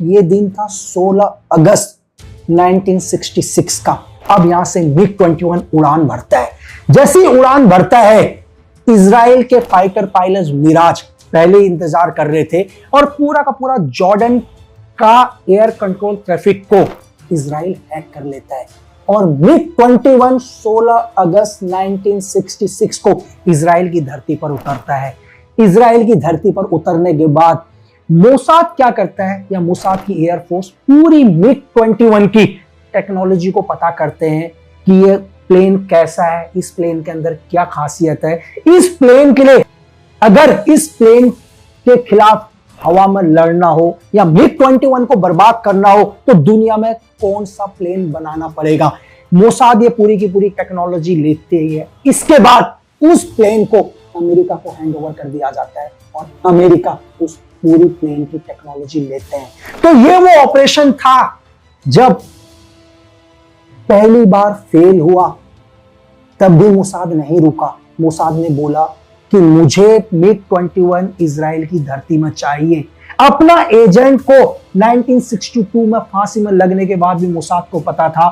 ये दिन था 16 अगस्त 1966 का। अब यहां से मिग 21 उड़ान भरता है। जैसे ही उड़ान भरता है, इजराइल के फाइटर पायलट मिराज पहले ही इंतजार कर रहे थे और पूरा का पूरा जॉर्डन का एयर कंट्रोल ट्रैफिक को इजराइल हैक कर लेता है और मिग 21 16 अगस्त 1966 को इजराइल की धरती पर उतरता है। इजराइल की धरती पर उतरने के बाद मोसाद क्या करता है, या मोसाद की एयरफोर्स पूरी मिग 21 की टेक्नोलॉजी को पता करते हैं कि ये प्लेन कैसा है, इस प्लेन के अंदर क्या खासियत है, इस प्लेन के लिए अगर इस प्लेन के खिलाफ हवा में लड़ना हो या मिग 21 को बर्बाद करना हो तो दुनिया में कौन सा प्लेन बनाना पड़ेगा। मोसाद ये पूरी की पूरी टेक्नोलॉजी लेते ही है। इसके बाद उस प्लेन को अमेरिका को हैंड ओवर कर दिया जाता है और अमेरिका उस पूरी प्लेन की टेक्नोलॉजी लेते हैं। तो ये वो ऑपरेशन था जब पहली बार फेल हुआ, तब भी मोसाद नहीं रुका। मोसाद ने बोला कि मुझे मिग 21 इजराइल की धरती में चाहिए। अपना एजेंट को 1962 में फांसी में लगने के बाद भी मोसाद को पता था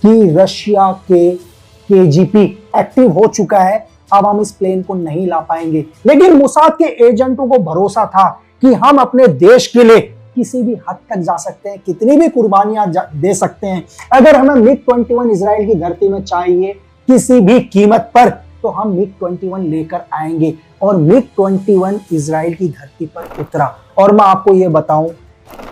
कि रशिया के केजीबी एक्टिव हो चुका है, अब हम इस प्लेन को नहीं ला पाएंगे। लेकिन मोसाद के एजेंटों को भरोसा था कि हम अपने देश के लिए किसी भी हद तक जा सकते हैं, कितनी भी कुर्बानियां दे सकते हैं। अगर हमें मिग 21 इजराइल की धरती में चाहिए किसी भी कीमत पर, तो हम मिग 21 लेकर आएंगे। और मिग 21 इजराइल की धरती पर उतरा। और मैं आपको यह बताऊं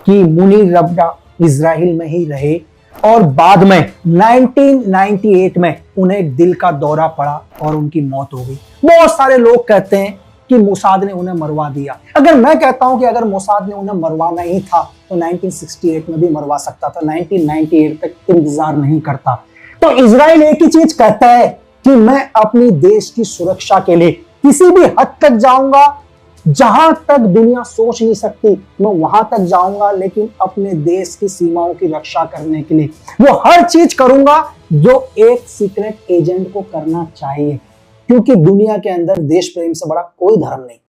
कि मुनीर रब्दा इजराइल में ही रहे और बाद में 1998 में उन्हें एक दिल का दौरा पड़ा और उनकी मौत हो गई। बहुत सारे लोग कहते हैं कि मोसाद ने उन्हें मरवा दिया। अगर मैं कहता हूं कि अगर मोसाद ने उन्हें मरवाना ही था तो 1968 में भी मरवा सकता था, 1998 तक इंतजार नहीं करता। तो इजराइल एक ही चीज कहता है कि मैं अपनी देश की सुरक्षा के लिए किसी भी हद तक जाऊंगा, जहां तक दुनिया सोच नहीं सकती मैं वहां तक जाऊंगा, लेकिन अपने देश की सीमाओं की रक्षा करने के लिए वो हर चीज करूंगा जो एक सीक्रेट एजेंट को करना चाहिए, क्योंकि दुनिया के अंदर देश प्रेम से बड़ा कोई धर्म नहीं।